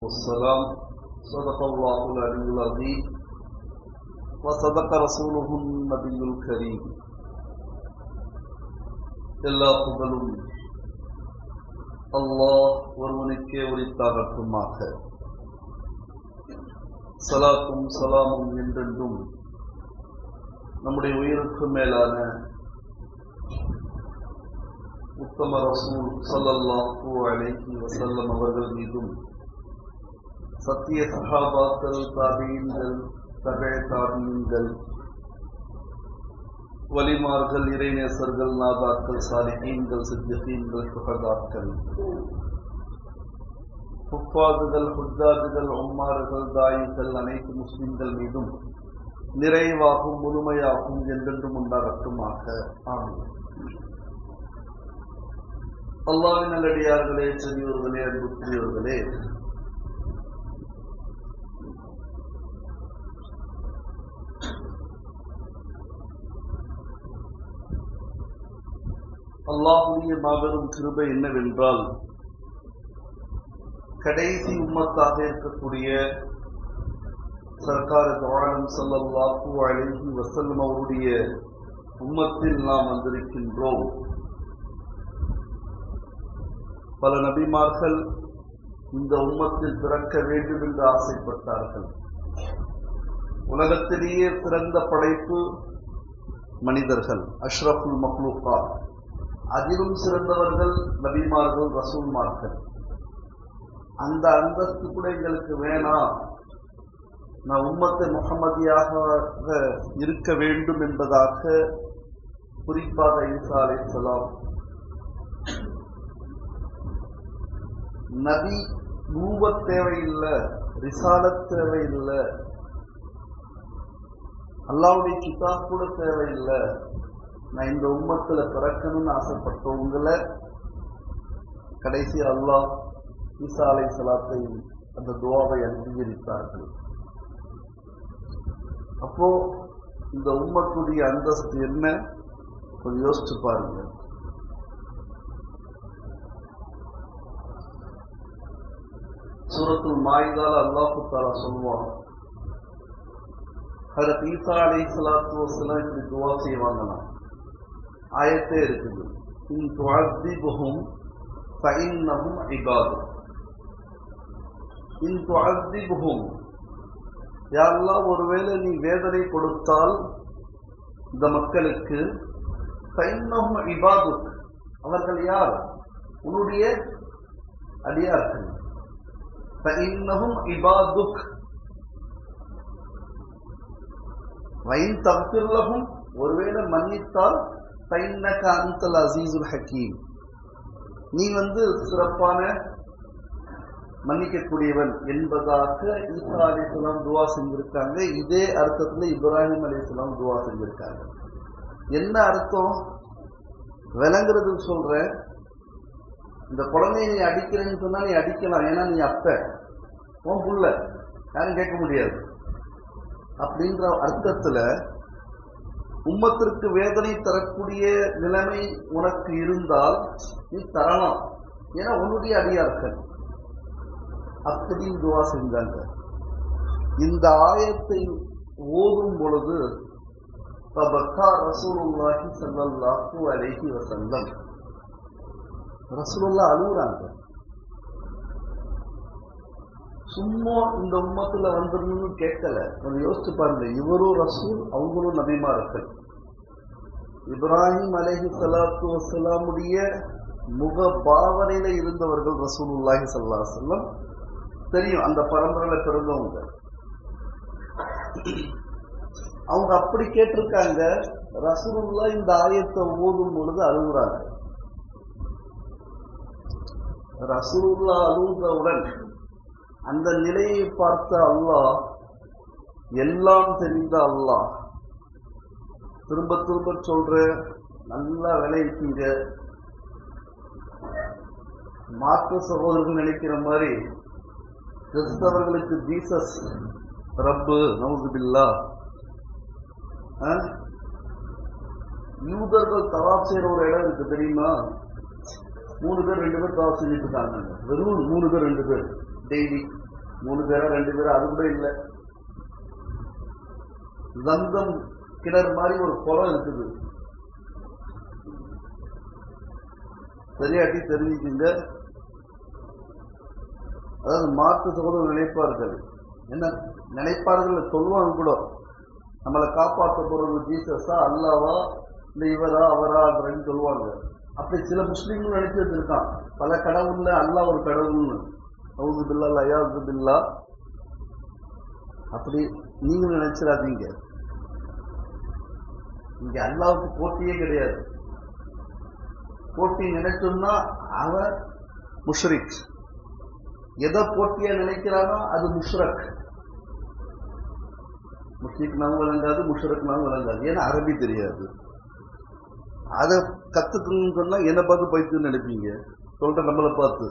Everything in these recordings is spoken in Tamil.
والسلام. صدق الله العلي العظيم وصدق رسوله النبي الكريم. எல்லா புகழும் அல்லாஹ் ஒருவனுக்கே உரித்தாகட்டுமாக. சலாத்தும் சலாமும் என்றென்றும் நம்முடைய உயிருக்கு மேலான உத்தம ரசூல் ஸல்லல்லாஹு அலைஹி வஸல்லம் அவர்கள் மீதும், சத்திய சஹாபாக்கள், தாபீன்கள், தபே தாபீன்கள், வலிமார்கள், இறைநேசர்கள், நாதாக்கள், சாலிஹீன்கள், சித்திகீன்கள், சுஹதாக்கள், ஹுஃபாதுகள், ஹுஜ்ஜாஜுகள், உம்மார்கள், தாயிகள், அனைத்து முஸ்லிம்கள் மீதும் நிறைவாகும் முழுமையாகும் என்றென்றும் உண்டாகட்டுமாக. ஆமீன். அல்லாஹ்வின் நல்லடியார்களே, பெரியோர்களே, அன்புக்குரியவர்களே, அல்லாஹ்வுடைய மாபெரும் கிருபை என்னவென்றால், கடைசி உம்மத்தாக இருக்கக்கூடிய சர்க்கார் ஆலம் ஸல்லல்லாஹு அலைஹி வஸல்லம் அவருடைய உம்மத்தில் நாம் வந்திருக்கின்றோம். பல நபிமார்கள் இந்த உம்மத்தில் பிறக்க வேண்டும் என்று ஆசைப்பட்டார்கள். உலகத்திலேயே சிறந்த படைப்பு மனிதர்கள், அஷ்ரஃபுல் மக்லூகாத். அதிலும் சிறந்தவர்கள் நபிமார்கள், ரசூல்மார்கள். அந்த அந்தஸ்து கூட எங்களுக்கு வேணாம், நான் உம்மத்தை முஹம்மதியாக இருக்க வேண்டும் என்பதாக குறிப்பாக ஈசா அலைஹிஸ்ஸலாம் நபி நூபத் தேவையில்லை, ரிசாலத் தேவையில்லை, அல்லாஹ்வுடைய கிதாப் கூட தேவையில்லை, நான் இந்த உம்மத்துல பிறக்கணும்னு ஆசைப்பட்டவங்களை கடைசி அல்லாஹ் ஈசா அலைஹிஸ்ஸலாத்தை அந்த துஆவை அங்கீகரித்தார்கள். அப்போ இந்த உம்மத்துடைய அந்தஸ்து என்ன, கொஞ்சம் யோசிச்சு பாருங்க. சூரத்துல் மாயிதால அல்லாஹ் தஆலா சொல்வான், ஹஜ்ரத் ஈசா அலைஹிஸ்ஸலாத்து வஸ்ஸலாம் இப்படி துஆ செய்வாங்களாம். ஆயத்தே இருக்குது, இன் துஅذிபுஹும் ஃபஇன்னஹும் இபாதுக். இன் துஅذிபுஹும், யா அல்லாஹ், ஒருவேளை நீ வேதனை கொடுத்தால் இந்த மக்களுக்கு, ஃபஇன்னஹும் இபாதுக், அவர்கள் யார்? உன்னுடைய அடியார்கள். ஃபஇன்னஹும் இபாதுக் வஇன் தக்ஃபிர் லஹும், ஒருவேளை மன்னித்தால், ஃபஇன்னக அன்தல் அஸீஸுல் ஹக்கீம், நீ சிறப்பான மன்னிக்கக்கூடியவன் என்பதாக ஈசா அலைஹிஸ்ஸலாம் துஆ செஞ்சிருக்காங்க. இதே அர்த்தத்துல இப்ராஹிம் அலைஹிஸ்ஸலாம் துஆ செஞ்சிருக்காங்க. என்ன அர்த்தம் விளங்குறதுக்கு சொல்றேன். இந்த குழந்தைய நீ அடிக்கிறேன்னு சொன்னா நீ அடிக்கலாம், ஏன்னா நீ அப்ப உன் புள்ள, யாரும் கேட்க முடியாது. அப்படின்ற அர்த்தத்துல உம்மத்திற்கு வேதனை தரக்கூடிய நிலைமை உனக்கு இருந்தால் நீ தரலாம், ஏன்னா உன்னுடைய அடியார்கள். அப்படின்னு துஆ செஞ்சாங்க. இந்த ஆயத்தை ஓதும் பொழுது ஃபபக்கா ரசூலுல்லாஹி ஸல்லல்லாஹு அலைஹி வஸல்லம், ரசூலுல்லாஹ் அழுகுறாங்க. சும்மா இந்த உம்மத்துல வந்துடணும்னு கேட்கல. கொஞ்சம் யோசிச்சு பாருங்க, இவரும் ரசூல், அவங்களும் நபிமார்கள். இப்ராஹிம் அலைஹிஸ்ஸலாத்து வஸ்ஸலாமுடைய முக பாவனையில இருந்தவர்கள் ரசூலுல்லாஹி ஸல்லல்லாஹு அலைஹி வஸல்லம். தெரியும், அந்த பரம்பரையில பிறந்தவங்க. அவங்க அப்படி கேட்டிருக்காங்க. ரசூலுல்லாஹ் இந்த ஆயத்தை ஓதும் பொழுது அழுகுறாங்க. ரசூலுல்லாஹ் அழுதவுடன் அந்த நிலையை பார்த்த அல்லாஹ், எல்லாம் தெரிந்த அல்லாஹ், திரும்ப திரும்ப சொல்ற, நல்லா விளைவிக்கீங்க. மாற்று சகோதரர்கள் நினைக்கிற மாதிரி கிறிஸ்தவர்களுக்கு ஜீசஸ் ரப்பு, நவுது பில்லாஹ். யூதர்கள் தவாப் செய்யற ஒரு இடம் இருக்கு தெரியுமா? 3 பேர் 2 பேர் தவாப் செஞ்சுட்டு இருக்காங்க. வெறும் 3 பேர் 2 பேர் டெய்லி 3 பேரா 2 பேரா அது கூட இல்லை. ஜம்சம் கிணறு மாதிரி ஒரு குளம் இருக்குது. சரியாட்டி தெரிஞ்சுக்குங்க. அதாவது மாற்று சகோதரர் நினைப்பார்கள், என்ன நினைப்பார்கள் சொல்லுவாங்க கூட, நம்மளை காப்பாற்ற போறது ஜீசஸா அல்லாவா இல்லை இவரா அவரா அப்படின்னு சொல்லுவாங்க. அப்படி சில முஸ்லீம்கள் நினைச்சு வச்சிருக்கான், பல கடவுள்ல அல்லாஹ் ஒரு கடவுள்னு. அவுது பில்லா லயாது பில்லா. அப்படி நீங்க நினைச்சிடாதீங்க. இங்க அல்லாவுக்கு போட்டியே கிடையாது. போட்டி நினைச்சோம்னா அவன் முஷ்ரிக். எதை போட்டியா நினைக்கிறானோ அது முஷ்ரக். முஷ்ரிக்னாலும் விளங்காது, முஷ்ரக்னாலும் விளங்காது. ஏன்னா அரபி தெரியாது. அதை கத்துக்கணும்னு சொன்னா என்ன பார்த்து பைத்துன்னு நினைப்பீங்க, சொல்ற நம்மளை பார்த்து.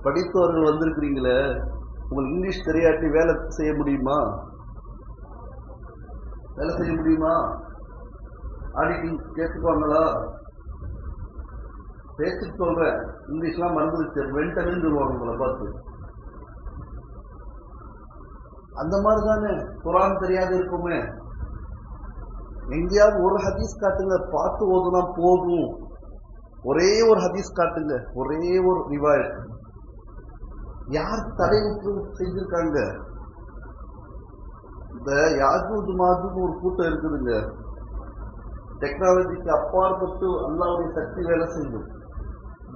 படித்தவர்கள் வந்திருக்கிறீங்களே, உங்களுக்கு இங்கிலீஷ் தெரியாட்டி வேலை செய்ய முடியுமா? வேலை செய்ய முடியுமா? ஆடிட்டிங் கேட்டுக்குவாங்களா? பேச்சுக்கு சொல்றேன், இங்கிலீஷ்லாம் மறந்துருச்சு, வெண்டன்னு சொல்லுவாங்க உங்களை பார்த்து. அந்த மாதிரி தானே குரான் தெரியாது இருக்குமே. எங்கேயாவது ஒரு ஹதீஸ் காட்டுங்க, பார்த்து ஓதுனா போதும். ஒரே ஒரு ஹதீஸ் காட்டுங்க, ஒரே ஒரு ரிவாயத். யார் தடை செஞ்சிருக்காங்க? இந்த யாஜூஜ் மாஜூஜ் ஒரு கூட்டம் இருக்குதுங்க. டெக்னாலஜிக்கு அப்பாற்பட்டு அல்லாஹ்வுடைய சக்தி வேலை செய்யும்.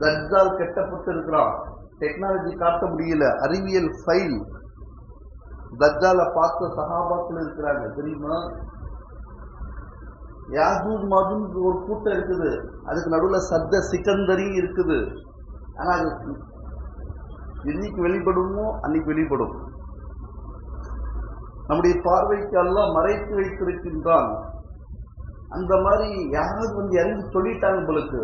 தஜ்ஜால் கெட்டப்பட்டு இருக்கிறான், டெக்னாலஜி காட்ட முடியல, அறிவியல் ஃபைல். தஜ்ஜால பார்த்த சஹாபாக்கள் இருக்கிறாங்க தெரியுமா? யாஜூஜ் மாஜூஜ் ஒரு கூட்டம் இருக்குது, அதுக்கு நடுவில் சத்த சிக்கந்தரி இருக்குது. ஆனா அது என்னைக்கு வெளிப்படுமோ அன்னைக்கு வெளிப்படும். நம்முடைய பார்வைக்கு அல்லாஹ் மறைத்து வைத்திருக்கின்றான். அந்த மாதிரி யாராவது வந்து இறங்கி சொல்லிட்டாங்க உங்களுக்கு,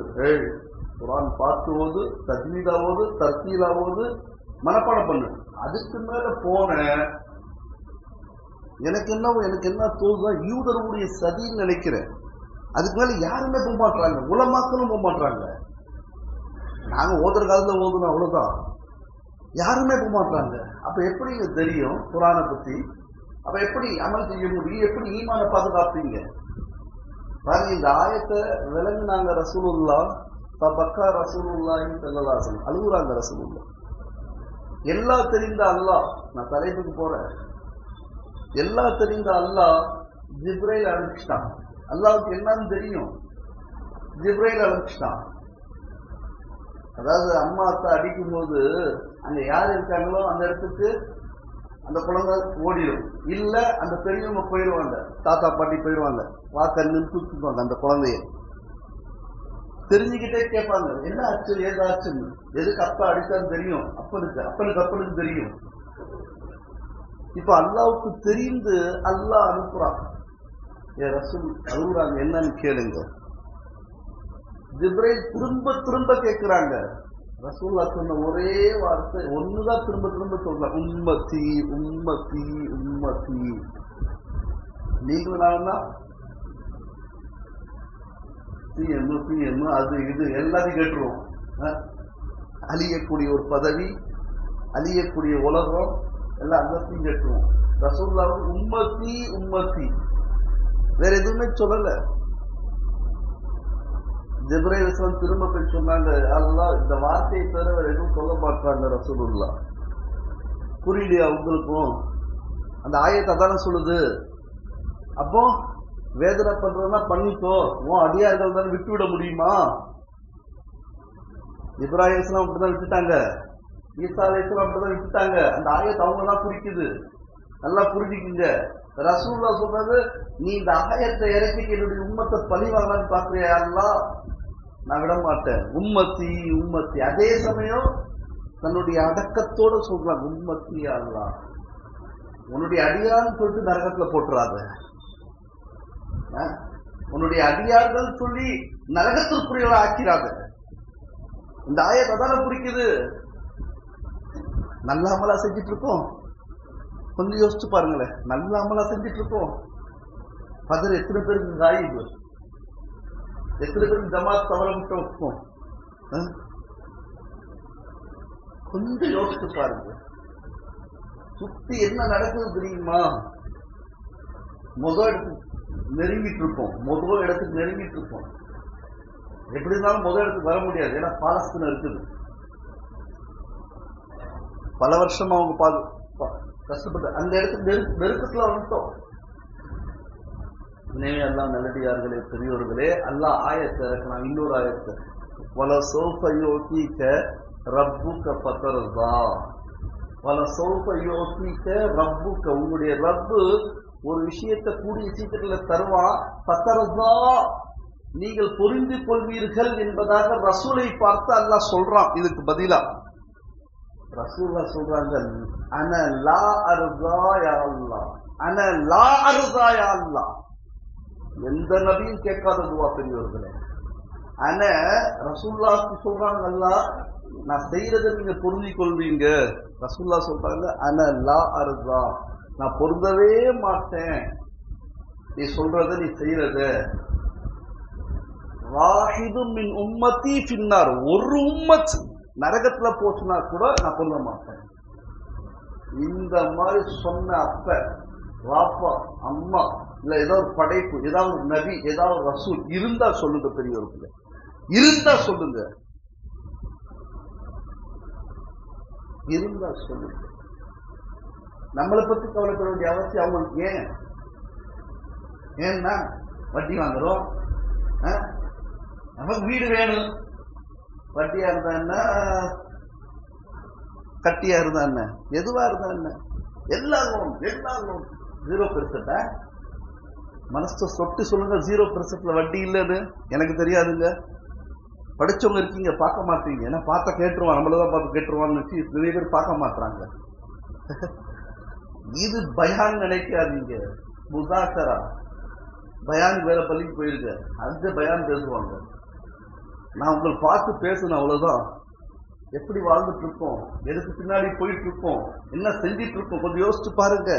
குரான் பார்த்துவோது, தஜ்வீதாவோது, தர்த்தீலாவோது, மனப்பாடம் பண்ணு. அதுக்கு மேல போன எனக்கு என்ன தோணுதா, யூதருடைய சதின்னு நினைக்கிறேன். அதுக்கு மேல யாருமே போக மாட்டாங்க, உலமாக்களும் போக மாட்டாங்க. நாங்க ஓதுற காலத்துல ஓதுனோம் அவ்வளவுதான், யாருமே போக மாட்டாங்க. அப்ப எப்படி தெரியும் குரானை பத்தி? அப்ப எப்படி அமல் செய்ய முடியும்? எப்படி ஈமான பாதுகாப்பீங்க? பாருங்க, இந்த ஆயத்தை விளங்குனாங்க ரசூலுல்லாஹ். பக்கா ரசூலுல்லாஹி ஸல்லல்லாஹு அலைஹி வஸல்லம் அழுகுறாங்க. ரசூலுல்லாஹ் எல்லாம் தெரிந்த அல்லாஹ், நான் தலைப்புக்கு போறேன், எல்லாம் தெரிந்த அல்லாஹ் ஜிப்ரைல் அனுப்பிச்சிட்டான். அல்லாஹ்வுக்கு என்னன்னு தெரியும், ஜிப்ரைல் அனுப்பிச்சிட்டான். அதாவது அம்மா அத்தா அடிக்கும் போது அங்க யார் இருக்காங்களோ அந்த இடத்துக்கு அந்த குழந்தை ஓடிடும். இல்ல அந்த பெரியவங்க போயிடுவாங்க, தாத்தா பாட்டி போயிடுவாங்க, வாக்கன்னு தூக்கிடுவாங்க அந்த குழந்தைய. தெரிஞ்சுக்கிட்டே கேட்பாங்க, என்ன ஆச்சு ஏதாச்சுன்னு. எதுக்கு அப்பா அடிச்சான்னு தெரியும், அப்பனுக்கு தெரியும். இப்ப அல்லாவுக்கு தெரிந்து அல்லாஹ் அனுப்புறான். ரசூல் அழுகுறாங்க, என்னன்னு கேளுங்க. ஜிப்ரைல் திரும்ப கேட்கிறாங்க. ரசூலுல்லாஹ் சொன்ன ஒரே வார்த்தை ஒண்ணுதான் திரும்ப சொல்றாங்க, உம்மத்தி உம்மத்தி உம்மத்தி. நீங்களும் நானா பிஎம் அது இது எல்லாத்தையும் கேட்டுருவோம். அழியக்கூடிய ஒரு பதவி, அழியக்கூடிய உலகம், எல்லாம் அங்கத்தையும் கேட்டுருவோம். ரசூலுல்லாஹ் உம்மத்தி உம்மத்தி, வேற எதுவுமே சொல்லல. ஜிப்ரைல் அலைஹிஸ்ஸலாம் திரும்ப போய் சொன்னாங்க, அல்லாஹ் இந்த வார்த்தையை தவிர வேற எதுவும் சொல்ல மாட்டாங்க ரசூலுல்லாஹ். புரியலையா உங்களுக்கும்? அந்த ஆயத்தை அதான சொல்லுது. அப்போ வேதனை பண்றதுன்னா பண்ணிக்கோ, உன் அடியார்கள் தானே விட்டு விட முடியுமா? இப்ராஹிம் அலைஹிஸ்ஸலாம் அப்படிதான் விட்டுட்டாங்க, ஈசா அலைஹிஸ்ஸலாம் அப்படிதான் விட்டுட்டாங்க. அந்த ஆயத்தை அவங்க தான் குறிக்குது, நல்லா புரிஞ்சுக்குங்க. ரசூலுல்லாஹ் சொல்றது, நீ இந்த ஆயத்தை இறக்கி என்னுடைய உம்மத்தை பழி வாங்கலான்னு பாக்குறியா? அல்லாஹ் நான் விட மாட்டேன், உம்மத்தி உம்மத்தி. அதே சமயம் தன்னுடைய அடக்கத்தோட சொல்றாங்க, உம்மத்தி அல்லாஹ் உன்னுடைய அடியார்னு சொல்லிட்டு நரகத்துல போட்டுறாத, உன்னுடைய அடியார்கள் சொல்லி நரகத்திற்குரியவளை ஆக்கிறாத. இந்த ஆயத்தை தானே குறிக்குது. நல்ல அமலா செஞ்சிட்டு இருக்கோம், கொஞ்சம் யோசிச்சு பாருங்களேன். நல்ல அமலா செஞ்சிட்டு இருக்கோம். பதர் எத்தனை பேருக்கு காயிபு, எத்தனை பேருக்கு ஜமாத் தவற விட்டு வைப்போம். கொஞ்சம் யோசிச்சு பாருங்க. சுத்தி என்ன நடக்குது தெரியுமா? முதல் இடத்துக்கு நெருங்கிட்டு இருக்கோம். எப்படி இருந்தாலும் முதல் இடத்துக்கு வர முடியாது. ஏன்னா பாலஸ்தீனம் இருக்குது. பல வருஷமா அவங்க கஷ்டப்பட்டு அந்த இடத்துக்கு நெருக்கத்துல வந்துட்டோம். எல்லாம் நல்லடியார்களே, பெரியோர்களே, அல்லாஹ் ஆயத்தை இறக்கலாம். இன்னொரு ஆயத்தை, வல சௌஃப யுதீக ரப்புக ஃபதர்தா, வல சௌஃப யுதீக ரப்புக, உங்களுடைய ரப்பு ஒரு விஷயத்தை கூடிய சீக்கிரத்துல தருவான். ஃபதர்தா, நீங்கள் புரிந்து கொள்வீர்கள் என்பதாக ரசூலை பார்த்து அல்லாஹ் சொல்றான். இதுக்கு பதிலா ரசூல்லா சொல்றாங்க, அன லா அர்தா யா அல்லாஹ், அன லா அர்தா யா அல்லாஹ். எந்த நபியும் கேட்காத துவா பெரியவர்களே. அன ரசூல்லாவுக்கு சொல்றாங்க, அல்லாஹ் நான் செய்யறதை நீங்க பொருந்திக் கொள்வீங்க. ரசூல்லா சொல்றாங்க, அன லா அர்தா, நான் பொருந்தவே மாட்டேன் நீ சொல்றத, நீ செய்யறத. வாஹிது மின் உம்மத்தி ஃபின்னார், ஒரு உம்மத் நரகத்துல போச்சுன்னா கூட நான் பொருந்த மாட்டேன். இந்த மாதிரி சொன்ன அப்ப வாப்பா அம்மா இல்ல ஏதாவது ஒரு படைப்பு, ஏதாவது ஒரு நபி, ஏதாவது ஒரு ரசூல் இருந்தா சொல்லுங்க பெரியவர்களே, இருந்தா சொல்லுங்க. நம்மளை பத்தி கவலைப்பட வேண்டிய அவசியம் அவங்களுக்கு ஏன்? ஏன்னா வட்டி வாங்குறோம், நமக்கு வீடு வேணும். வட்டியா இருந்தா என்ன, கட்டியா இருந்தா என்ன, எதுவா இருந்தா என்ன, எல்லா லோன் 0%. மனச சொட்டு சொல்லுங்க, 0%ல வட்டி இல்லைன்னு. எனக்கு தெரியாதுங்க. படிச்சவங்க இருக்கீங்க, பார்க்க மாட்டீங்க. ஏன்னா பார்த்தா கேட்டுருவான், நம்மளதான் பார்த்து கேட்டுருவான்னு வச்சு நிறைய பேர் பார்க்க மாட்டாங்க. இது பயான் நினைக்காதீங்க. முதாக்கரா பயான் வேற பள்ளிக்கு போயிருக்க, அந்த பயான் பேசுவாங்க. நான் உங்களை பார்த்து பேசணும், அவ்வளவுதான். எப்படி வாழ்ந்துட்டு இருக்கோம், எதுக்கு பின்னாடி போயிட்டு இருக்கோம், என்ன செஞ்சிட்டு இருக்கோம், கொஞ்சம் யோசிச்சு பாருங்க.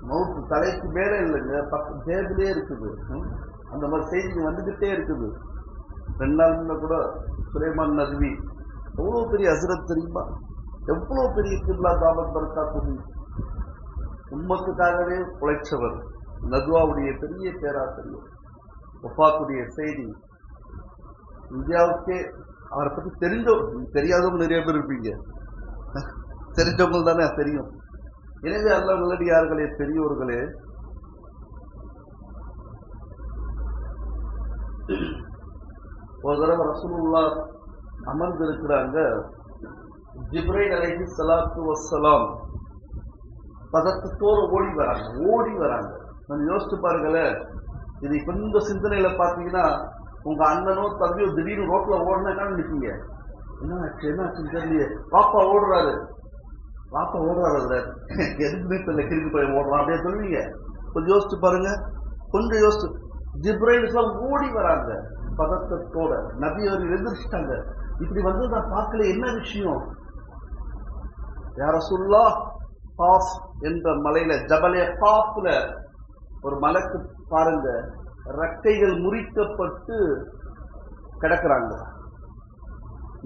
மவுத்து தலைக்கு மேல இல்லைங்க, பக்கம் ஜேபிலே இருக்குது. அந்த மாதிரி செய்திங்க வந்துகிட்டே இருக்குது. 2 நாள் முன்ன கூட சுலைமான் நதுவி எவ்வளவு பெரிய ஹஸ்ரத் தெரியுமா, எவ்வளவு பெரிய கிப்லா தாவத் பரக்காத்துஹு, உம்மத்துக்காகவே உழைச்சவர், நதுவாவுடைய பெரிய பேராசிரியர், வஃபாத்துடைய செய்தி இந்தியாவுக்கே அவரை பத்தி தெரியாதவங்க நிறைய பேர் இருப்பீங்க, தெரிஞ்சவங்க தானே தெரியும். எனவே அல்லாஹ் நல்லடியார்களே, பெரியோர்களே, ஒரு தடவை ரசூலுல்லாஹ் அமர்ந்திருக்கிறாங்க. ஜிப்ரைல் அலைஹிஸ்ஸலாத்து வஸ்ஸலாம் பதத்தத்தோடு ஓடி வராங்க. கொஞ்சம் யோசிச்சு பாருங்களேன். இது கொஞ்சம் சிந்தனையில பாத்தீங்கன்னா, உங்க அண்ணனோ தம்பியோ திடீர்னு ரோட்ல ஓடுனா என்ன நினைப்பீங்க? என்னாச்சுன்னு தெரியலையே, பாப்பா ஓடுறாரு எதுக்குமே தெரியல, கிரிக்கெட் போய் ஓடுறான் அப்படியே சொல்லுவீங்க. கொஞ்சம் யோசிச்சு பாருங்க, கொஞ்சம் யோசிச்சு. ஜிப்ரைல் ஓடி வராங்க பதத்தத்தோட. நபி அவர்கள் எதிர்ச்சிட்டாங்க. இப்படி வந்து நான் பார்க்கல, என்ன விஷயம்? யா ரசூலுல்லாஹ், காஃப் என்ற மலையில, ஜபலே காஃப்ல ஒரு மலைக்கு பாருங்க, ரெக்கைகள் முறிக்கப்பட்டு கிடக்குறாங்க.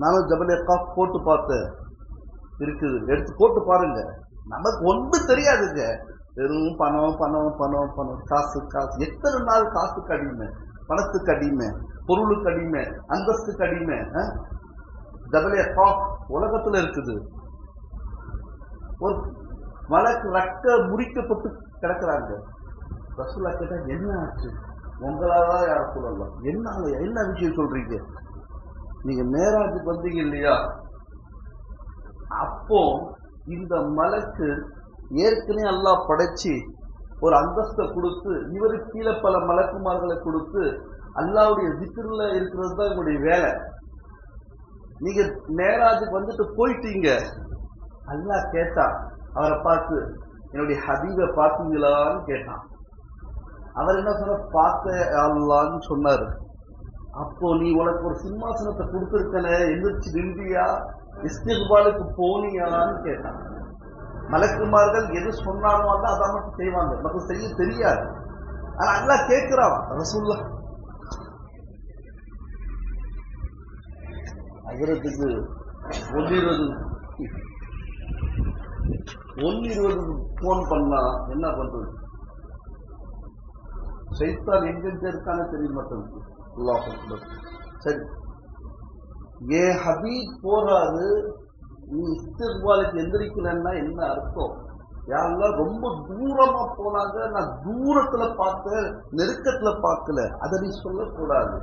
நானும் ஜபலே காஃப் போட்டு பார்த்தேன், இருக்குது, எடுத்து போட்டு பாருங்க. நமக்கு ஒன்றும் தெரியாதுங்க, வெறும் பணம் பணம் பணம் பணம், காசு காசு. எத்தனை நாள் காசுக்கு அடிமை, பணத்துக்கு அடிமை, பொருளுக்கு அடிமை, அந்தஸ்துக்கு அடிமை. ஜபலே காஃப் உலகத்துல இருக்குது. ஒரு மலைக்கு ரெக்க முறிக்கப்பட்டு கிடக்குறாங்க. ரசூலுல்லாஹ் கேட்டா, என்ன ஆச்சு? உங்களாதான் யார சொல்லலாம், என்ன விஷயம் சொல்றீங்க? நீங்க மேராஜுக்கு வந்தீங்க இல்லையா, அப்போ இந்த மலைக்கு ஏற்கனவே அல்லாஹ் படைச்சு ஒரு அந்தஸ்தை கொடுத்து, இவருக்கு கீழே பல மலக்குமார்களை கொடுத்து, அல்லாஹ்வுடைய திக்ருல இருக்கிறது தான் உங்களுடைய வேலை. நீங்க மேராஜுக்கு வந்துட்டு போயிட்டீங்க. அல்லாஹ் கேட்டான், அவரை பார்த்து, என்னுடைய ஹபீபை பார்த்தீங்களான்னு கேட்டான். அவர் என்ன சொன்ன, பார்த்த அல்லான்னு சொன்னாரு. அப்போ நீ உனக்கு ஒரு சிம்மாசனத்தை கொடுத்துருக்கன, எந்திரிச்சு நின்றியா, இஸ்திக்பாலுக்கு போனியான்னு கேட்டான். மலக்குமார்கள் எது சொன்னாலும் அதான் மட்டும் செய்வாங்க, நமக்கு செய்ய தெரியாது. ஆனா அல்லாஹ் கேட்கிறான், ரசூலுல்லாஹ் அகரத்துக்கு 1:20 போன் பண்ணா என்ன பண்றது? சைத்தான் எங்கெங்க இருக்கான்னு தெரிய மாட்டேங்குது. அல்லாஹ் அக்பர். சரி, ஏன் ஹபீப் போறாரு, நீ இஸ்திக்பாலுக்கு எந்திரிக்கலன்னா என்ன அர்த்தம்? யாரெல்லாம் ரொம்ப தூரமா போனாங்க, நான் தூரத்துல பார்த்தேன், நெருக்கத்துல பார்க்கல, அதை நீ சொல்லக்கூடாது.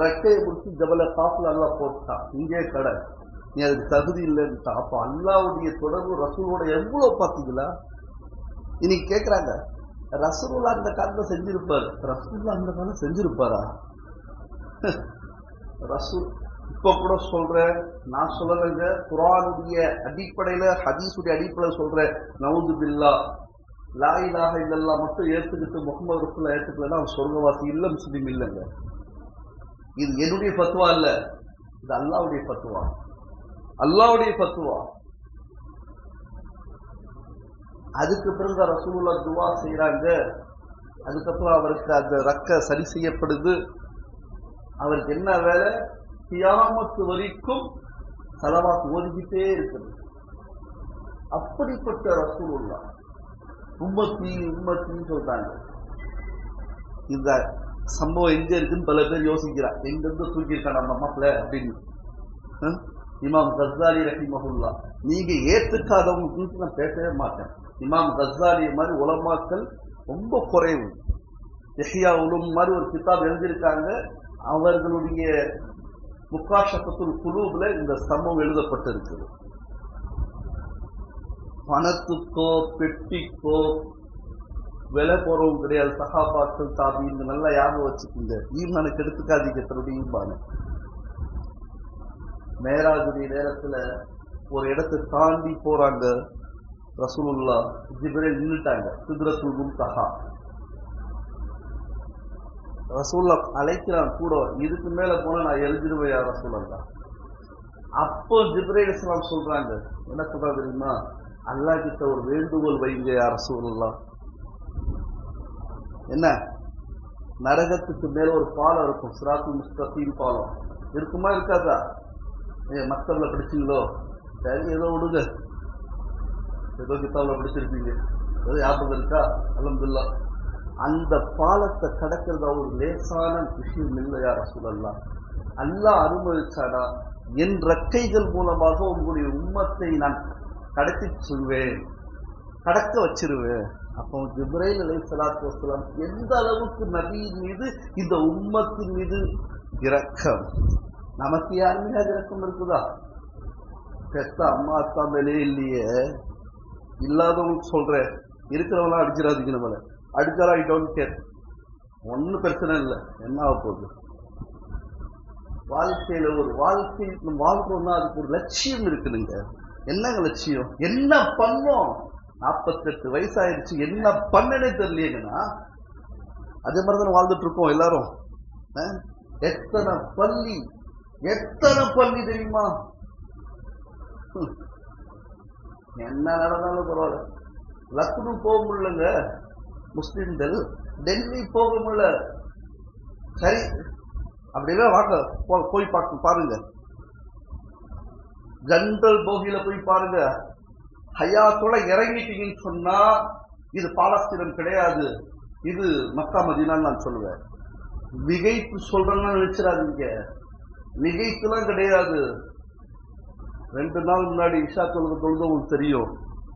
ரெக்கையை முடிச்சு ஜபல காப்புல எல்லாம் போட்டான், இங்கே கடை, நீ அதுக்கு தகுதி இல்லைன்ட்டா. அப்ப அல்லாவுடைய தொடர்பு ரசூலோட எவ்வளவு பார்த்தீங்களா? இன்னைக்கு கேட்கிறாங்க, ரசூலுல்லாஹ் அந்த காலத்துல செஞ்சிருப்பாரு. ரசூலுல்லாஹ் அந்த காலம் செஞ்சிருப்பாரா? ரசூல் இப்ப கூட சொல்றேன், நான் சொல்லலைங்க, குர்ஆனுடைய அடிப்படையில ஹதீஸுடைய அடிப்படையில சொல்றேன். நவுது பில்லா, லா இலாஹ இல்லல்லாஹ் மட்டும் ஏத்துக்கிட்டு முஹம்மது ரசூலுல்லாஹ் ஏத்துக்கலன்னா அவன் சொர்க்கவாசி இல்ல, முஸ்லீம் இல்லைங்க. இது என்னுடைய ஃபத்வா இல்ல, இது அல்லாஹ்வுடைய ஃபத்வா. அல்லாஹ்வுடைய ஃபத்வா. அதுக்கு பிறகு ரசூலுல்லாஹ் துஆ செய்யறாங்க. அதுக்கப்புறம் அவருக்கு அந்த ரக்க சரி செய்யப்படுது. அவருக்கு என்ன வேலை? கியாமத்து வரைக்கும் ஸலவாத் ஓதிக்கிட்டே இருக்குது. அப்படிப்பட்ட ரசூலுல்லாஹ் உம்மத்தி உம்மத்தின்னு சொல்றாங்க. இந்த சம்பவம் எங்க இருக்குன்னு பல பேர் யோசிக்கிறார். எங்க இருந்து தூக்கியிருக்கான் நம்ம மாப்பிள்ள அப்படின்னு. இமாம் கஸ்ஸாலி ரஹிமஹுல்லாஹ், நீங்க ஏத்துக்காதவங்களுக்கு நான் பேசவே மாட்டேன். இமாம் கஸ்ஸாலி மாதிரி உலமாக்கள் ரொம்ப குறைவு. இஹ்யா உலூம் மாதிரி ஒரு கிதாப் எழுதியிருக்காங்க. அவர்களுடைய முகாஷஃபத்துல் குலூப்ல இந்த சம்பவம் எழுதப்பட்டிருக்குது. பணத்துக்கோ பெட்டிக்கோ விலை போறவும் கிடையாது. சஹாபாக்கள் தாபீன் நல்லா ஞாபகம் வச்சுக்கோங்க. ஈமானுக்கு எடுத்துக்காதீங்க தன்னுடைய ஈமான. மேராஜுடைய நேரத்துல ஒரு இடத்தை தாண்டி போறாங்க ரசூலுல்லாஹ். ஜிப்ரீல் நின்னுட்டாங்க சித்ரத்துல் முன்தஹா. ரசூலுல்லாஹ் அழைக்கிறான் கூட, இதுக்கு மேல போனா நான் எரிஞ்சிருவேன் யா ரசூலுல்லாஹ். அப்போ ஜிப்ரீல் அலைஹிஸ்ஸலாம் சொல்றாங்க, என்ன சொல்றாங்க தெரியுமா? அல்லாஹ் கிட்ட ஒரு வேண்டுகோள் வைங்க யா ரசூலுல்லாஹ். என்ன? நரகத்துக்கு மேல ஒரு பாலம் இருக்கும், சிராத்துல் முஸ்தகீம் பாலம் இருக்குமா இருக்காதா? மக்தப்ல படிச்சீங்களோ? சரி, ஏதோ விடுங்க, ஏதோ கிதாப்ல படிச்சிருப்பீங்க, ஏதோ ஞாபகம் இருக்கா? அல்ஹம்துலில்லாஹ். அந்த பாலத்தை கடக்கிறது ஒரு லேசான விஷயம் இல்லையா ரசூலல்லாஹ். அல்லாஹ் அனுமதிச்சாடா, என் ரெக்கைகள் மூலமாக உங்களுடைய உம்மத்தை நான் கடத்தி சொல்வேன், கடக்க வச்சிருவேன். அப்போ ஜிப்ரீல் அலைஹிஸ்ஸலாத்து வஸ்ஸலாம் எந்த அளவுக்கு நபியின் மீது, இந்த உம்மத்தின் மீது இரக்கம். நமக்கு யாருமே அது இரக்கம் இருக்குதா? பெத்த அம்மா அத்தா மேலே இல்லையே. இல்லாதவங்களுக்கு சொல்றேன், இருக்கிறவங்களாம் அடிச்சிடாதீங்க. நம்மள அடிச்சாலும் ஐ டோன்ட் கேர், ஒன்னும் பிரச்சனை இல்லை, என்ன ஆக போகுது? வாழ்க்கையில ஒரு வாழ்க்கை வாழ்றோம்னா அதுக்கு ஒரு லட்சியம் இருக்குதுங்க. என்னங்க லட்சியம்? என்ன பண்ணோம்? 48 வயசாயிருச்சு, என்ன பண்ணனே தெரியலையேங்கன்னா அதே மாதிரிதான் வாழ்ந்துட்டு இருக்கோம் எல்லாரும். எத்தனை பள்ளி தெரியுமா? என்ன நடந்தாலும் பரவாயில்ல. லக்னோ போக முடியலங்க முஸ்லிம்கள், டெல்லி போக முடியல. சரி, அப்படிலாம் வாங்க, போய் பாருங்க. ஜெனரல் போகியில போய் பாருங்க. ஹயாத்தோட இறங்கிட்டீங்கன்னு சொன்னா இது பாலஸ்தீனம் கிடையாது, இது மக்கா மதீனான்னு நான் சொல்லுவேன். மிகைப்பு சொல்றேன்னு நினைச்சிடாதீங்க, மிகைப்புலாம் கிடையாது. 2 நாள் முன்னாடி இஷா தொழுது உங்களுக்கு தெரியும்,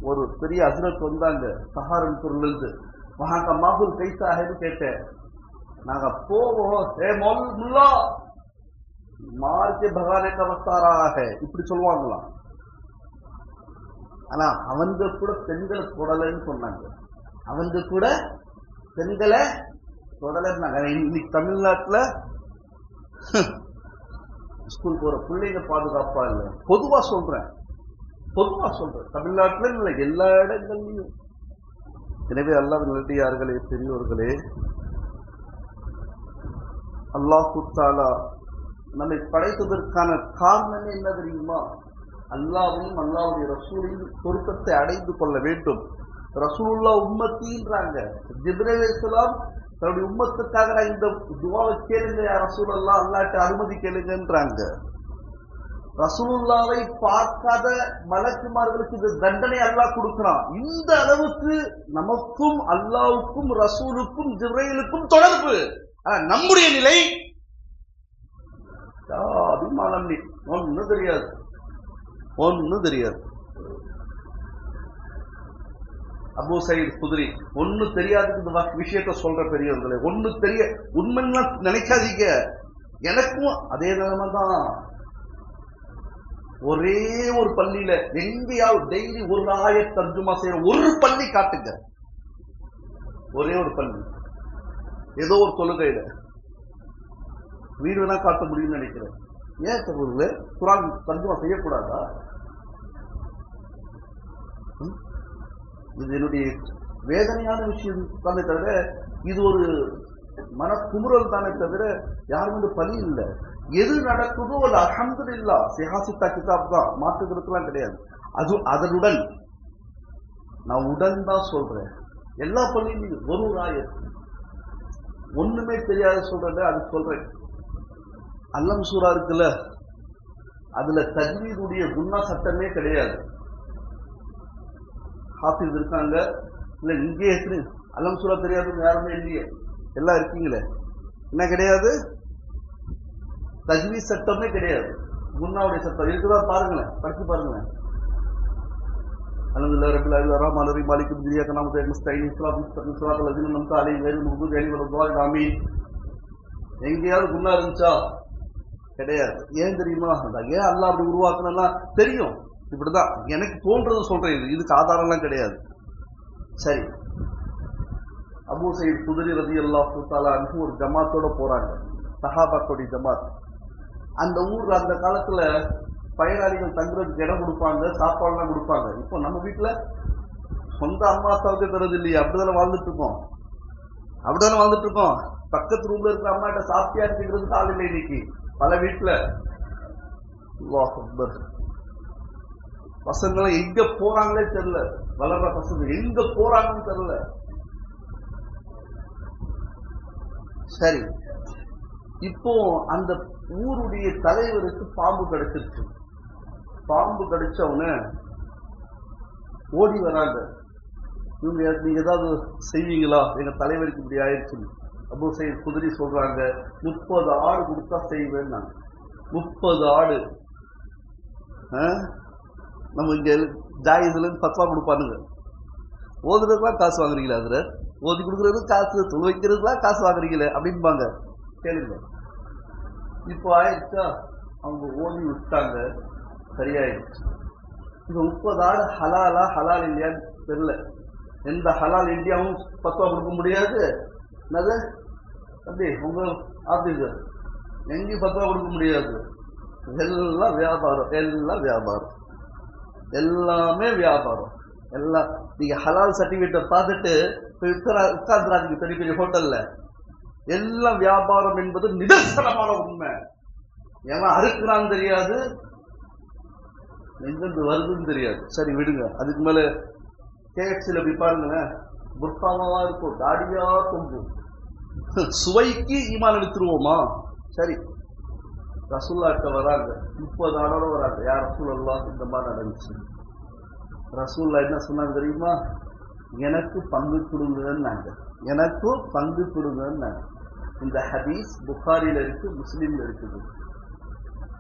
ஒரு பெரிய ஹஸ்ரத் வந்தாங்க சஹாரன்பூர்ல இருந்து. வஹாங்க மாகுல் கைசா ஹேன்னு கேட்டேன். நாங்க போவோம், ஏ முல்லா மார்க்கே பகானே கா வக்த் ஆ ரஹா ஹை இப்படி சொல்லுவாங்களாம். ஆனா அவங்க கூட பெண்களை தொடலைன்னு சொன்னாங்க. அவங்க கூட பெண்களை தொடலைன்னாங்க. இன்னைக்கு தமிழ்நாட்டுல ஸ்கூல் போற பிள்ளைங்க பாதுகாப்பா இல்லை. பொதுவா சொல்றேன், தமிழ்நாட்டுல இல்லை, எல்லா இடங்கள்லையும். எனவே அல்லாஹ்வின் நல்லடியார்களே, பெரியோர்களே, அல்லாஹு தஆலா நம்மை படைத்ததற்கான காரணமே என்ன தெரியுமா? அல்லாஹ்வையும் அல்லாஹ்வுடைய ரசூலையும் பொருத்தத்தை அடைந்து கொள்ள வேண்டும். ரசூலுல்லாஹ் உம்மத்தின்றாங்க. ஜிப்ரீல் அலைஹிஸ்ஸலாம் தன்னுடைய உம்மத்துக்காக நான் இந்த துஆவை கேளுங்க யா ரசூலல்லாஹ், அல்லாஹ்ட்ட அனுமதி கேளுங்கன்றாங்க. ரசூலுல்லாவை பார்க்காத மலக்குமார்களுக்கு இந்த தண்டனை அல்லாஹ் கொடுக்கிறான். இந்த அளவுக்கு நமக்கும் அல்லாவுக்கும் ரசூலுக்கும் ஜிப்ரீலுக்கும் தொடர்பு. நம்முடைய நிலை அபிமானம் ஒன்னும் தெரியாது, ஒன்னும் தெரியாது. அபூ சயீத் குத்ரி ஒன்னு தெரியாதுக்கு இந்த விஷயத்த சொல்ற பெரியவர்களே, ஒன்னு தெரிய உண்மைன்னா நினைக்காதீங்க. எனக்கும் அதே நிலைமை தான். ஒரே ஒரு பள்ளியில எங்கேயாவது டெய்லி ஒரு ஆயத் தர்ஜுமா செய்யற ஒரு பள்ளி காட்டுங்க, ஒரே ஒரு பள்ளி ஏதோ ஒரு தொழுகையில வீடுனா காட்ட முடியும்னு நினைக்கிறேன். ஏன் சொல்றது குர்ஆன் தர்ஜுமா செய்யக்கூடாதா? இது என்னுடைய வேதனையான விஷயம் தானே தவிர, இது ஒரு மன குமுறல் தானே தவிர யாரும் வந்து பலி இல்லை. எது நடக்குதோ அது அல்ஹம்துலில்லாஹ், சிஹாசித்தா கிதாப் தான், மாற்றுக்கிறதுலாம் கிடையாது. அது அதனுடன் நான் உடன் தான் சொல்றேன். எல்லா பள்ளியிலும் ஒரு ஆயத் ஒண்ணுமே தெரியாத சொல்றது அது சொல்றேன். அல்லம் சூரா இருக்குல்ல, அதுல தஜ்வீதுடைய குன்னா சட்டமே கிடையாது. ஹாஃபிஸ் இருக்காங்க இல்ல, இங்கே அல்லம் சூரா தெரியாதுன்னு யாருமே இல்லையே, எல்லாம் இருக்கீங்களே. என்ன கிடையாது? தஜ்வீத் சட்டமே கிடையாது, குன்னாவுடைய சட்டம் இருக்குதா பாருங்களேன், படிச்சு பாருங்களேன். அல்ஹம்துலில்லாஹி ரப்பில் ஆலமீன் ரஹ்மானிர் ரஹீம் மாலிகி யௌமிddin நஹ்மது வ நஸ்தஈன் ஸிராத்தல் லதீன அன்அம்த அலைஹிம் கய்ரில் மக்தூபி அலைஹிம் வலத் ஆமீன். எங்கேயாவது குன்னா இருந்துச்சா? கிடையாது. ஏன் தெரியுமா? ஏன் அல்லாஹ் அப்படி உருவாக்குனா தெரியும். இப்படிதான் எனக்கு தோன்றது சொல்றேன், இதுக்கு ஆதாரம்லாம் கிடையாது. சரி, அபூ சயீத் குத்ரி ரலியல்லாஹு தஆலா அன்ஹு ஒரு ஜமாத்தோட போறாங்க, சஹாபாக்களுடைய ஜமாத். அந்த ஊர்ல அந்த காலத்துல பயனாளிகள் தங்குறதுக்கு இடம் கொடுப்பாங்க, சாப்பாடுலாம் கொடுப்பாங்க. இப்போ நம்ம வீட்டுல சொந்த அம்மா அப்பாவுக்கு தரது இல்லையா? அப்படிதானே வாழ்ந்துட்டு இருக்கோம், அப்படிதானே வாழ்ந்துட்டு இருக்கோம். பக்கத்து ரூம்ல இருக்கிற அம்மாட்ட சாப்பிட்டியா இருக்கிறதுக்கு ஆள் இல்லை இன்னைக்கு பல வீட்டுல. அல்லாஹ் அக்பர். பசங்களை எங்க போறாங்களே தெரியல, வளர்ற பசங்க எங்க போறாங்கன்னு தெரியல. சரி, இப்போ அந்த ஊருடைய தலைவருக்கு பாம்பு கிடைச்சிருச்சு. பாம்பு கிடைச்சவன ஓடி வராங்க, இவங்க நீங்க ஏதாவது செய்வீங்களா, எங்க தலைவருக்கு இப்படி ஆயிடுச்சு. அபூ சயீத் குத்ரி சொல்றாங்க, 30 ஆடு கொடுத்தா செய்வேன். நான் 30 ஆடு. நம்ம இங்க ஜாயிதுல பத்வா கொடுப்பானுங்க, ஓதுறதுலாம் காசு வாங்குறீங்களா? அதுல ஓதி கொடுக்கறது காசு, தொழு வைக்கிறதுலாம் காசு வாங்குறீங்களே அப்படின்பாங்க. கேளுங்க, இப்போ ஆயிடுச்சா? அவங்க ஓதி விட்டாங்க, சரியாயிடுச்சு. இப்ப 30 ஆடு ஹலாலா ஹலால் இல்லையான்னு தெரியல. எந்த ஹலால் இந்தியாவும் பத்வா கொடுக்க முடியாது. என்னது அப்படி உங்க ஆபீசர் எங்கேயும் பத்வா கொடுக்க முடியாது. எல்லாம் வியாபாரம், எல்லாம் வியாபாரம், எல்லாமே வியாபாரம். எல்லாம் நீங்க ஹலால் சர்டிபிகேட்டை பார்த்துட்டு உட்கார்ந்துராதீங்க பெரிய பெரிய ஹோட்டல்ல. எல்லாம் வியாபாரம் என்பது நிதர்சனமான உண்மை. ஏன்னா அறுக்கிறான்னு தெரியாது, எங்கிருந்து வருதுன்னு தெரியாது. சரி விடுங்க. அதுக்கு மேல கேஎஃப்சில போய் பாருங்களேன், புர்காவா இருக்கும், தாடியா தொங்கும். சுவைக்கு ஈமான் எடுத்துருவோமா? சரி, ரசூல்லாட்ட வராங்க, 30 ஆடோட வராங்க. யார் ரசூலுல்லாஹ், இந்த மாதிரி நடந்துச்சு. ரசூல்லா என்ன சொன்னாங்க தெரியுமா? எனக்கு பங்கு கொடுங்கன்னாங்க, எனக்கு பங்கு கொடுங்கன்னாங்க. இந்த ஹதீஸ் புகாரில இருக்கு, முஸ்லிம்ல இருக்குது.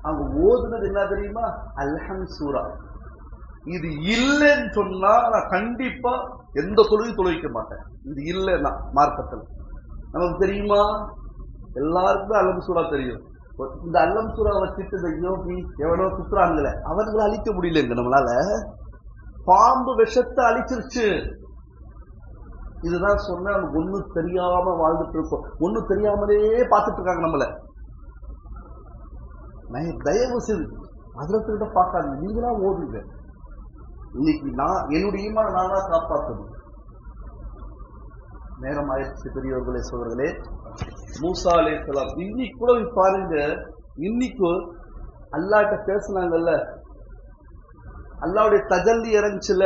அவங்க ஓதுனது என்ன தெரியுமா? அல்ஹம் சூரா. இது இல்லைன்னு சொன்னா நான் கண்டிப்பா எந்த தொழிலும் தொழிக்க மாட்டேன். இது இல்லைன்னா மார்க்கத்தில் நமக்கு தெரியுமா? எல்லாருக்குமே அல்ஹம் சூரா தெரியும். இந்த அல்ஹம் சூரா வச்சுட்டு இந்த யோகி எவனோ குத்துறாங்களே, அவர்களை அழிக்க முடியலங்க நம்மளால. பாம்பு விஷத்தை அழிச்சிருச்சு. இதுதான் சொன்ன, நமக்கு ஒன்னும் தெரியாம வாழ்ந்துட்டு இருக்கோம், ஒன்னும் தெரியாமலே பார்த்துட்டு இருக்காங்க நம்மள. தயவு செய்து அதிரத்திட்ட பார்க்காதீங்க, நீங்களா ஓதுங்க. இன்னைக்கு நான் என்னுடைய ஈமான நானா காப்பாற்றணும். நேரம் ஆயிடுச்சு பெரியவர்களே, சோதர்களே. மூசா அலைஹிஸ்ஸலாம் இன்னைக்கு கூட பாருங்க, இன்னைக்கு அல்லாஹ்ட்ட பேசினாங்கல்ல, அல்லாஹ்வுடைய தஜல்லி இறங்குச்சுல,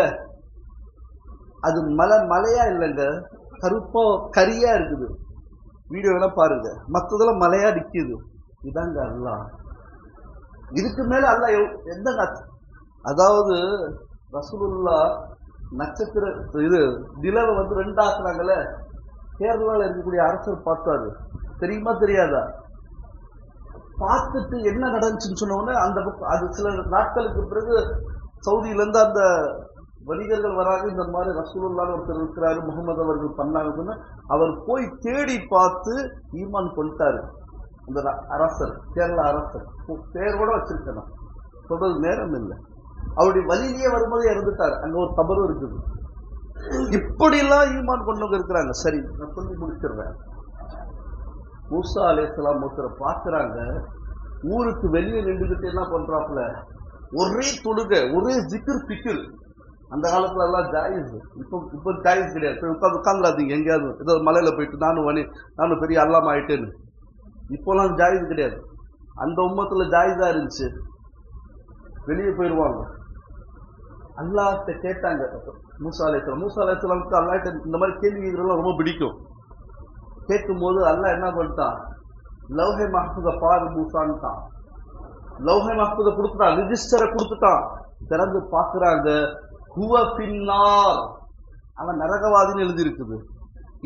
அது மலையா இல்லைங்க, கருப்பா கரியா இருக்குது. வீடியோ வேணா பாருங்க, மற்றதெல்லாம் மலையா நிக்குது. இதாங்க அல்லாஹ். இதுக்கு மேல அல்லாஹ் எந்த அதாவது ரசூலுல்லாஹ் நட்சத்திர இது நிலவை வந்து ரெண்டாக்குறாங்கல்ல. கேரளாவில் இருக்கக்கூடிய அரசர் பார்த்தாரு, தெரியுமா தெரியாதா? பார்த்துட்டு என்ன நடந்துச்சுன்னு சொன்ன உடனே அந்த அது சில நாட்களுக்கு பிறகு சவுதியில இருந்து அந்த வணிகர்கள் வராங்க, இந்த மாதிரி ரசூலுல்லாஹ்னு ஒருத்தர் இருக்கிறாரு, முகமது அவர்கள் பண்ணாங்கன்னு சொன்ன அவர் போய் தேடி பார்த்து ஈமான் கொண்டாரு. அந்த அரசர், கேரளா அரசர், பேர் கூட வச்சிருக்கணும், சொல்றது நேரம் இல்லை. அவருடைய வழியிலேயே வரும்போது இறந்துட்டாரு. அங்க ஒரு தவறு இருக்குது. இப்படிலாம் ஈமான் கொண்டவங்க இருக்கிறாங்க. சரி, நான் சொல்லி முடிச்சிடுறேன். மூசா அலைஹிஸ்ஸலாம் ஒருத்தரை பார்க்குறாங்க, ஊருக்கு வெளியே நின்றுகிட்டு என்ன பண்றாப்புல, ஒரே தொழுகை, ஒரே ஜிக்ர் பிக்கிர். அந்த காலத்துல எல்லாம் ஜாயிஸ், இப்போ ஜாயிஸ் கிடையாது. உட்காந்துடாதீங்க எங்கேயாவது, ஏதோ மலையில போயிட்டு நானும் பெரிய அல்லாம ஆயிட்டேன்னு. இப்போலாம் ஜாயிஸ் கிடையாது. அந்த உம்மத்துல ஜாயிஸா இருந்துச்சு. வெளியே போயிடுவாங்க. அல்லாஹ்ட்ட கேட்டாங்க மூசா அலைஹிஸ்ஸலாமுக்கு அல்லாஹ்ட்ட இந்த மாதிரி கேள்விகள்லாம் ரொம்ப பிடிக்கும். கேட்கும் போது அல்லாஹ் என்ன பண்ணிட்டான், லௌஹே மஹ்ஃபூஸ பாரு மூசான்ட்டான். லௌஹே மஹ்ஃபூஸ கொடுத்துட்டான், ரிஜிஸ்டரை கொடுத்துட்டான். திறந்து பார்க்குறாங்க, ஹுவ ஃபின்னார், அவன் நரகவாதின்னு எழுதி இருக்குது.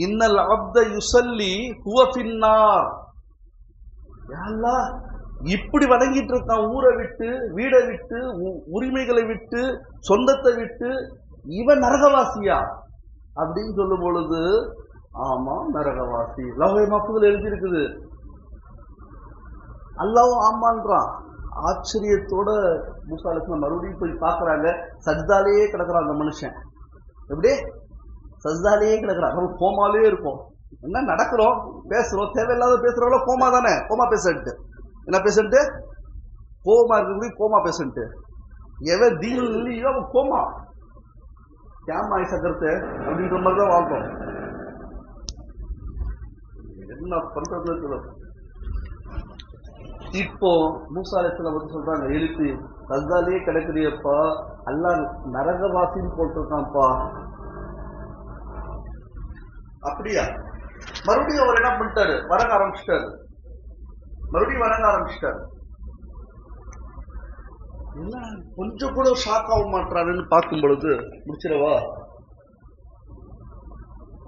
இன்னல் அப்த யுஸல்லி ஹுவ ஃபின்னார். அல்லாஹ் இப்படி வணங்கிட்டு இருக்கான், ஊரை விட்டு, வீடை விட்டு, உரிமைகளை விட்டு, சொந்தத்தை விட்டு, இவன் நரகவாசியா அப்படின்னு சொல்லும் பொழுது, ஆமா நரகவாசி, லௌஹே மஹ்ஃபூஸில் எழுதி இருக்குது. அல்லாஹ்வும் ஆமான்றான். ஆச்சரியத்தோட மூசா அலைஹிஸ்ஸலாம் மறுபடியும் போய் பார்க்கறாங்க. சஜ்தாலேயே கிடக்குறான் அந்த மனுஷன். எப்படி சஜ்தாலேயே கிடக்குறான். நம்ம கோமாலே இருக்கும். என்ன நடக்கிறோம், பேசுறோம், தேவையில்லாத பேசுறவங்கள கோமா தானே, கோமா பேசன்ட்டு. என்ன பேசன்ட்டு? கோமா இருக்கு, கோமா பேசன்ட்டு. எவன் தீன் இல்லையோ அவன் கோமா. கேமா சக்கரத்து அப்படின்ற மாதிரி தான் வாழ்க்கோம். என்ன பண்றது? இப்போ மூசா அலைஹிஸ்ஸலாம் வந்து சொல்றாங்க, எழுப்பி சஜ்தாலேயே கிடக்குறியப்பா, அல்லாஹ் நரகவாசின்னு போட்டிருக்கான்ப்பா. அப்படியா? மறுபடியும் அவர் என்ன பண்ணிட்டாரு, வணங்க ஆரம்பிச்சிட்டாரு. மறுபடியும் வணங்க ஆரம்பிச்சிட்டாரு. என்ன கொஞ்சம் கூட ஷாக் ஆக மாட்டாருன்னு பார்க்கும் பொழுது, முடிச்சிடவா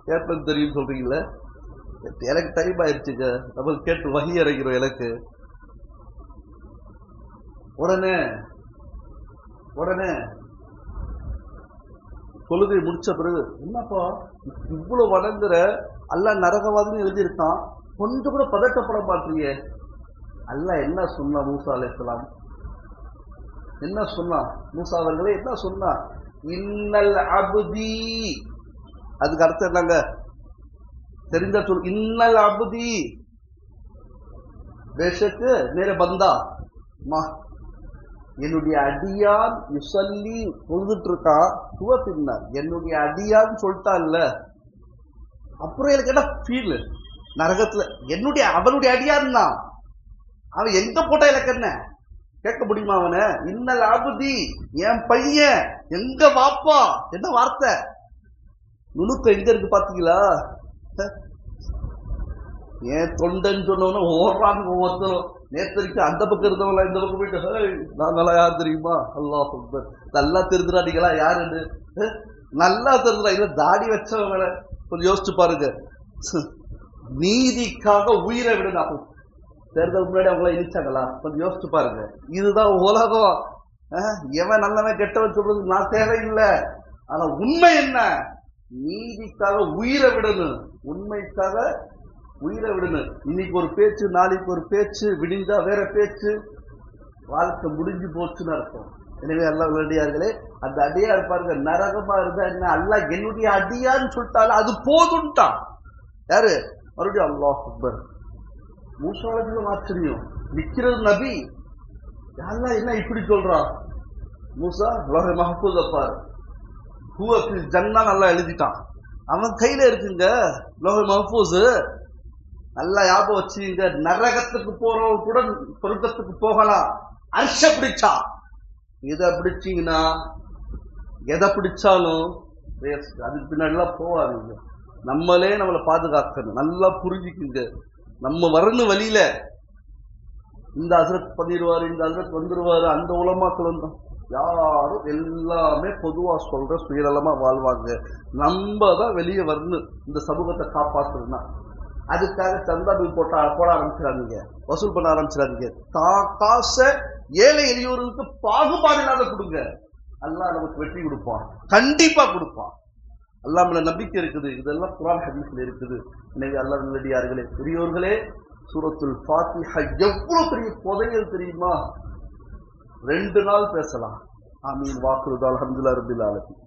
கேட்பது தெரியும் சொல்றீங்களே, எனக்கு டைம் ஆயிடுச்சுங்க, நம்ம கேட்டு வகி இறங்கிறோம். எனக்கு உடனே தொழுகை முடிச்ச பிறகு, என்னப்பா இவ்வளவு வணங்குற, அல்லாஹ் நரகவாதின்னு எழுதியிருக்கான், கொஞ்சம் கூட பதட்டப்பட மாட்டீங்க. அல்லாஹ் என்ன சொன்னா மூசா அலைஹிஸ்ஸலாம், என்ன சொன்னா மூசா அவர்களே என்ன சொன்னா, இன்னல் அப்தி, அதுக்கு அர்த்தம் என்னங்க தெரிஞ்சா சொல். இன்னல் அப்தி, பேஷக்கு மேரே பந்தா, என்னுடைய அடியான் யுசல்லி பொழுதுட்டு இருக்கான், ஹுவ ஃபின்னார், என்னுடைய அடியான்னு சொல்லிட்டா இல்ல. அப்புறம் எனக்கு என்ன ஃபீல், நரகத்துல என்னுடைய அவனுடைய அடியான் தான், அவன் எங்க போட்டா எனக்கு என்ன கேட்க முடியுமா அவனை? இன்னல் அப்தி, என் பையன், எங்க வாப்பா, என்ன வார்த்தை, நுணுக்கம் எங்க இருக்கு பாத்தீங்களா? ஏன் தொண்டன் சொன்னவன ஓடுறாங்க ஒவ்வொருத்தரும். நேற்று அந்த பக்கம் இருந்தவங்களா இந்த பக்கம் போயிட்டு, நான் நல்லா யார் தெரியுமா, அல்லாஹ் அக்பர், நல்லா தெரிஞ்சுறாடிங்களா யாருன்னு, நல்லா தெரிஞ்சுறா. இல்ல தாடி வச்சவங்களை கொஞ்சம் யோசிச்சு பாருங்க. நீதிக்காக உயிரை விடுங்க. தேர்தல் முன்னாடி அவங்கள இழிச்சாங்களா, கொஞ்சம் யோசிச்சு பாருங்க. இதுதான் உலகம். எவன் நல்லவன் கெட்டவன் சொல்றது நான் தேவையில்லை. ஆனா உண்மை என்ன, நீதிக்காக உயிரை விடணும், உண்மைக்காக உயிரை விடணும். இன்னைக்கு ஒரு பேச்சு, நாளைக்கு ஒரு பேச்சு, விடிஞ்சா வேற பேச்சு, வாழ்க்கை முடிஞ்சு போச்சுன்னு அர்த்தம். எனவே அல்லாஹ் அடியார்களே, அந்த அடியார் பாருங்க, நரகமா இருந்தா என்ன, அல்லாஹ் என்னுடைய அடியான்னு சொல்லிட்டாலும் அது போதும்ட்டான். யாரு? மறுபடியும் அல்லாஹ் அக்பர். மூசா அலைஹிஸ்ஸலாம் ஆச்சரியம், நிக்கிறது நபி, அல்லாஹ் என்ன இப்படி சொல்றான்? மூசா லௌஹே மஹ்ஃபூஸ பாரு, ஹுவ ஃபில் ஜன்னா நல்லா எழுதிட்டான், அவன் கையில இருக்குங்க லௌஹே மஹ்ஃபூஸ். நல்லா ஞாபகம் வச்சுங்க, நரகத்துக்கு போறவங்க கூட சொர்க்கத்துக்கு போகலாம். அர்ஷ பிடிச்சா, இதை பிடிச்சீங்கன்னா எதை பிடிச்சாலும் அதுக்கு பின்னாடிலாம் போவாதீங்க. நம்மளே நம்மளை பாதுகாக்கணும். நல்லா புரிஞ்சுக்குங்க, நம்ம வரணும் வழியில இந்த ஹசரத் பண்ணிடுவாரு, இந்த ஹசரத் வந்துருவாரு, அந்த உலமாக்கள் வந்து யாரும் எல்லாமே பொதுவா சொல்ற சுயநலமா வாழ்வாங்க. நம்ம தான் வெளியே வரணும் இந்த சமூகத்தை காப்பாத்துறதுன்னா. அதுக்காக சந்தா பில் போட ஆரம்பிச்சிடாதீங்க, வசூல் பண்ண ஆரம்பிச்சிடாதீங்க. காசை ஏழை எளியோருக்கு பாகுபாடு இல்லாத கொடுங்க. அல்லாஹ் நமக்கு வெற்றி கொடுப்பான், கண்டிப்பா கொடுப்பான். அல்லாஹ் மேல நம்பிக்கை இருக்குது. இதெல்லாம் குர்ஆன் ஹதீஸ்ல இருக்குது. எனவே அல்லாஹ் நல்லடியார்களே, பெரியோர்களே, சூரத்துல் ஃபாத்திஹா எவ்வளவு பெரிய புதையல் தெரியுமா? 2 நாள் பேசலாம். ஆமீன். வாக்குறுதி அல்ஹம்துலில்லாஹி ரப்பில் ஆலமீன்.